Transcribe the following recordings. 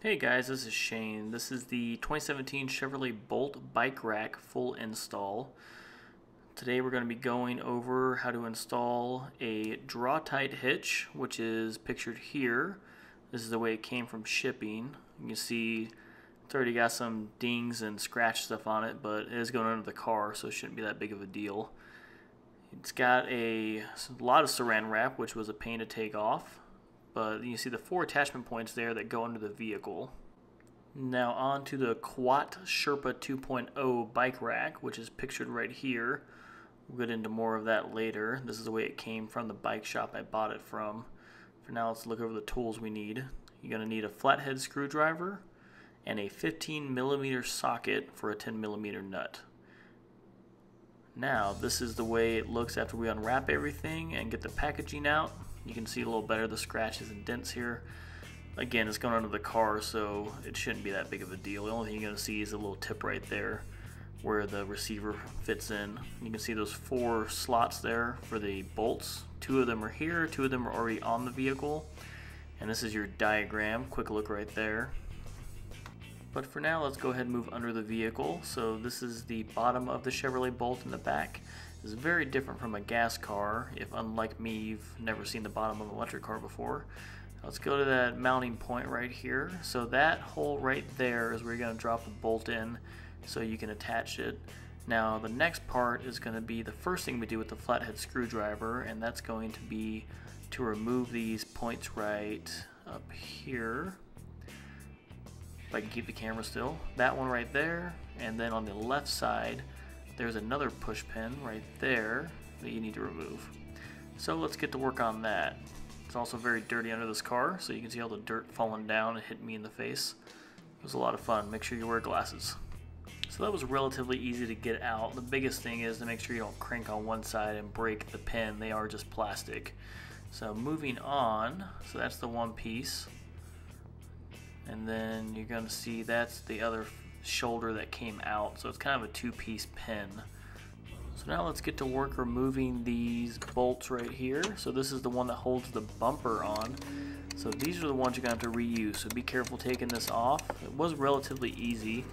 Hey guys, this is Shane. This is the 2017 Chevrolet Bolt bike rack full install. Today we're going to be going over how to install a draw-tight hitch, which is pictured here. This is the way it came from shipping. You can see it's already got some dings and scratch stuff on it, but it is going under the car, so it shouldn't be that big of a deal. It's got a lot of saran wrap, which was a pain to take off. But you see the 4 attachment points there that go under the vehicle. Now on to the Quat Sherpa 2.0 bike rack, which is pictured right here. We'll get into more of that later. This is the way it came from the bike shop I bought it from. For now, let's look over the tools we need. You're going to need a flathead screwdriver and a 15mm socket for a 10mm nut. Now, this is the way it looks after we unwrap everything and get the packaging out. You can see a little better the scratches and dents here. Again, it's going under the car, so it shouldn't be that big of a deal. The only thing you're going to see is a little tip right there where the receiver fits in. You can see those 4 slots there for the bolts. 2 of them are here, 2 of them are already on the vehicle. And this is your diagram. Quick look right there. But for now, let's go ahead and move under the vehicle. So this is the bottom of the Chevrolet Bolt in the back. It's very different from a gas car, if unlike me, you've never seen the bottom of an electric car before. Let's go to that mounting point right here. So that hole right there is where you're going to drop the bolt in so you can attach it. Now the next part is going to be the first thing we do with the flathead screwdriver, and that's going to be to remove these points right up here. If I can keep the camera still. That one right there, and then on the left side there's another push pin right there that you need to remove. So let's get to work on that. It's also very dirty under this car, so you can see all the dirt falling down and hitting me in the face. It was a lot of fun. Make sure you wear glasses. So that was relatively easy to get out. The biggest thing is to make sure you don't crank on one side and break the pin. They are just plastic. So moving on, so that's the one piece. And then you're going to see that's the other shoulder that came out, so it's kind of a 2-piece pin. So now let's get to work removing these bolts right here. So this is the one that holds the bumper on. So these are the ones you're going to have to reuse, so be careful taking this off. It was relatively easy.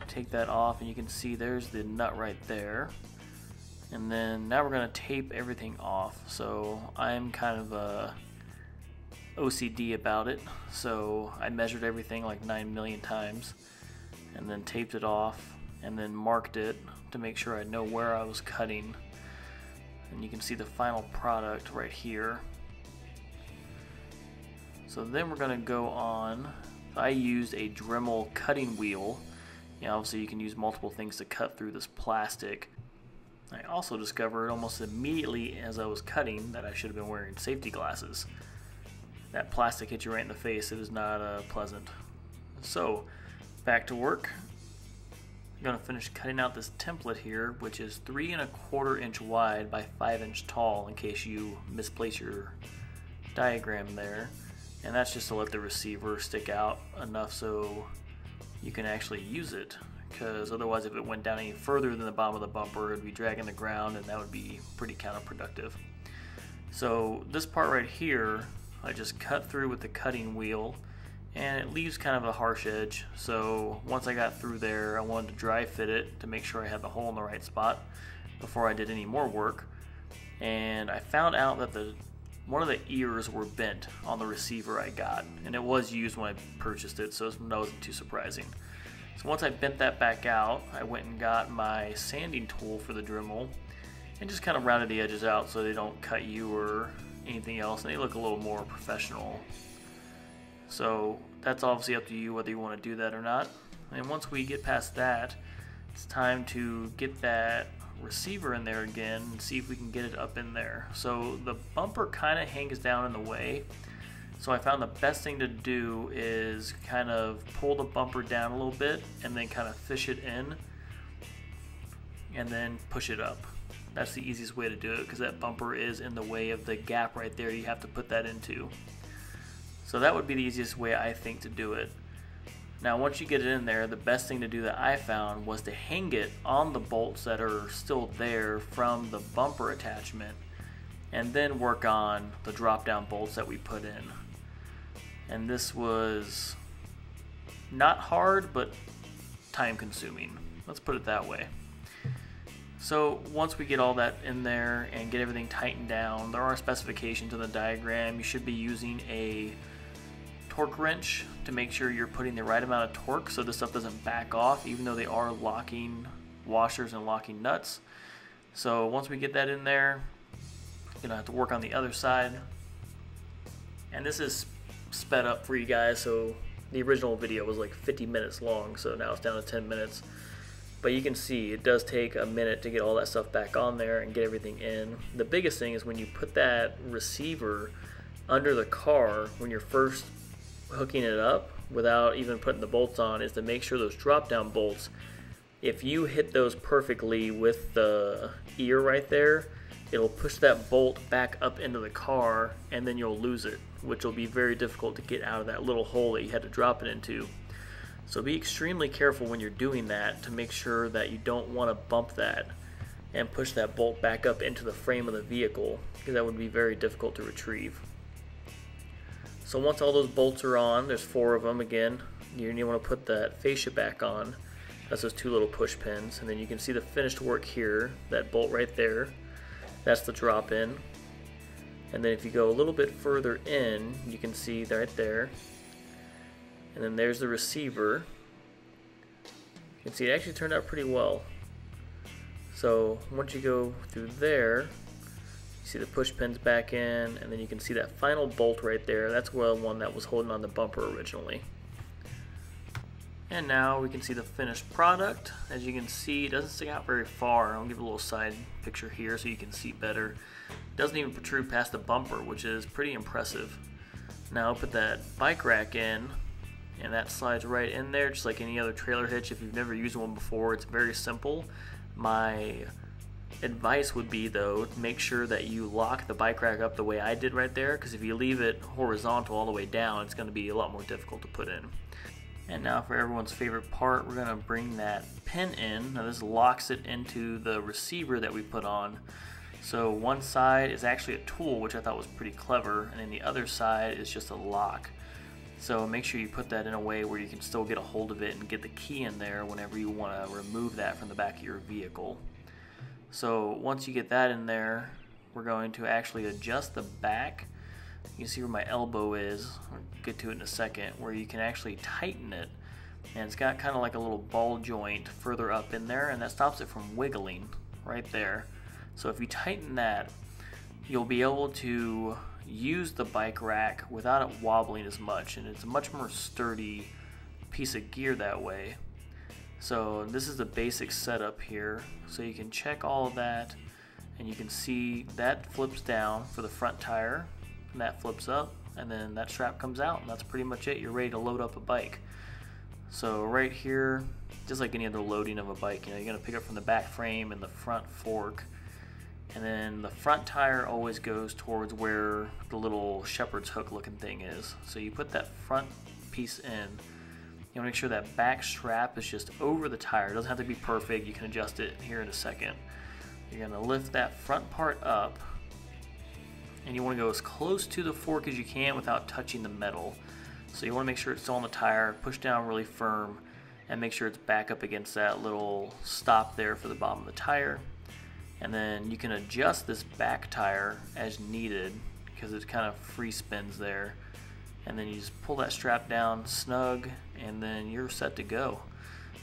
Take that off and you can see there's the nut right there. And then now we're going to tape everything off. So I'm kind of OCD about it, so I measured everything like 9 million times and then taped it off and then marked it to make sure I know where I was cutting. And you can see the final product right here. So then we're going to go on. I used a Dremel cutting wheel. Obviously you can use multiple things to cut through this plastic. I also discovered almost immediately as I was cutting that I should have been wearing safety glasses. That plastic hit you right in the face. It is not pleasant. So back to work. I'm going to finish cutting out this template here, which is 3 1/4 inch wide by 5 inch tall, in case you misplace your diagram there. And that's just to let the receiver stick out enough so you can actually use it, because otherwise if it went down any further than the bottom of the bumper, it would be dragging the ground and that would be pretty counterproductive. So this part right here I just cut through with the cutting wheel, and it leaves kind of a harsh edge. So once I got through there, I wanted to dry fit it to make sure I had the hole in the right spot before I did any more work. And I found out that one of the ears were bent on the receiver I got, and it was used when I purchased it, so that wasn't too surprising. So once I bent that back out, I went and got my sanding tool for the Dremel and just kind of rounded the edges out so they don't cut you or anything else, and they look a little more professional. So that's obviously up to you whether you want to do that or not. And once we get past that, it's time to get that receiver in there again and see if we can get it up in there. So the bumper kind of hangs down in the way, so I found the best thing to do is kind of pull the bumper down a little bit and then kind of fish it in and then push it up. That's the easiest way to do it, because that bumper is in the way of the gap right there you have to put that into. So that would be the easiest way I think to do it. Now once you get it in there, the best thing to do that I found was to hang it on the bolts that are still there from the bumper attachment, and then work on the drop down bolts that we put in. And this was not hard, but time consuming. Let's put it that way. So once we get all that in there and get everything tightened down, there are specifications in the diagram. You should be using a torque wrench to make sure you're putting the right amount of torque so this stuff doesn't back off, even though they are locking washers and locking nuts. So once we get that in there, you're gonna have to work on the other side. And this is sped up for you guys, so the original video was like 50 minutes long, so now it's down to 10 minutes. But you can see it does take a minute to get all that stuff back on there and get everything in. The biggest thing is when you put that receiver under the car, when you're first hooking it up without even putting the bolts on, is to make sure those drop down bolts, if you hit those perfectly with the ear right there, it'll push that bolt back up into the car and then you'll lose it, which will be very difficult to get out of that little hole that you had to drop it into. So be extremely careful when you're doing that to make sure that you don't want to bump that and push that bolt back up into the frame of the vehicle, because that would be very difficult to retrieve. So once all those bolts are on, there's 4 of them again, you want to put that fascia back on. That's those 2 little push pins, and then you can see the finished work here, that bolt right there. That's the drop in. And then if you go a little bit further in, you can see right there. And then there's the receiver. You can see it actually turned out pretty well. So once you go through there, you see the push pins back in, and then you can see that final bolt right there. That's the one that was holding on the bumper originally. And now we can see the finished product. As you can see, it doesn't stick out very far. I'll give a little side picture here so you can see better. It doesn't even protrude past the bumper, which is pretty impressive. Now I'll put that bike rack in, and that slides right in there just like any other trailer hitch. If you've never used one before, it's very simple. My advice would be, though, make sure that you lock the bike rack up the way I did right there, because if you leave it horizontal all the way down, it's going to be a lot more difficult to put in. And now for everyone's favorite part, we're going to bring that pin in. Now this locks it into the receiver that we put on. So one side is actually a tool, which I thought was pretty clever, and then the other side is just a lock. So make sure you put that in a way where you can still get a hold of it and get the key in there whenever you want to remove that from the back of your vehicle. So once you get that in there, we're going to actually adjust the back. You can see where my elbow is. I'll get to it in a second, where you can actually tighten it. And it's got kind of like a little ball joint further up in there, and that stops it from wiggling right there. So if you tighten that, you'll be able to use the bike rack without it wobbling as much, and it's a much more sturdy piece of gear that way. So this is the basic setup here, so you can check all of that, and you can see that flips down for the front tire, and that flips up, and then that strap comes out, and that's pretty much it. You're ready to load up a bike. So right here, just like any other loading of a bike, you're going to pick up from the back frame and the front fork. And then the front tire always goes towards where the little shepherd's hook looking thing is. So you put that front piece in. You want to make sure that back strap is just over the tire. It doesn't have to be perfect. You can adjust it here in a second. You're going to lift that front part up, and you want to go as close to the fork as you can without touching the metal. So you want to make sure it's still on the tire, push down really firm, and make sure it's back up against that little stop there for the bottom of the tire. And then you can adjust this back tire as needed, because it kind of free spins there. And then you just pull that strap down snug, and then you're set to go.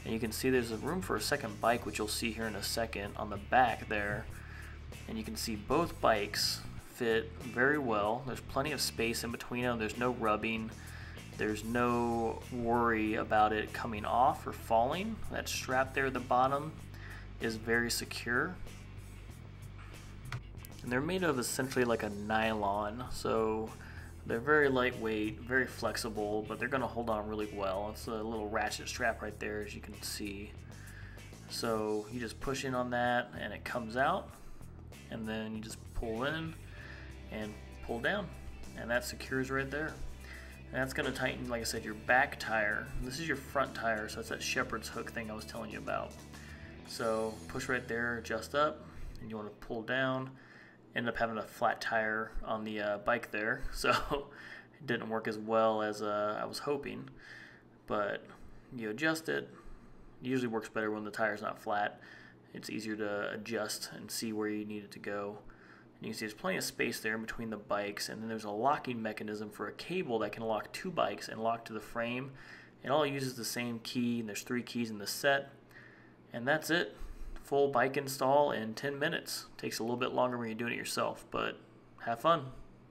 And you can see there's a room for a second bike, which you'll see here in a second on the back there. And you can see both bikes fit very well. There's plenty of space in between them. There's no rubbing. There's no worry about it coming off or falling. That strap there at the bottom is very secure. And they're made of essentially like a nylon, so they're very lightweight, very flexible, but they're going to hold on really well. It's a little ratchet strap right there, as you can see. So you just push in on that and it comes out, and then you just pull in and pull down, and that secures right there. And that's going to tighten, like I said, your back tire. This is your front tire, so it's that shepherd's hook thing I was telling you about. So push right there, adjust up, and you want to pull down. Ended up having a flat tire on the bike there, so it didn't work as well as I was hoping. but you adjust it. It usually works better when the tire's not flat. It's easier to adjust and see where you need it to go. And you can see there's plenty of space there in between the bikes, and then there's a locking mechanism for a cable that can lock 2 bikes and lock to the frame. It all uses the same key, and there's 3 keys in the set. And that's it. Full bike install in 10 minutes. Takes a little bit longer when you're doing it yourself, but have fun.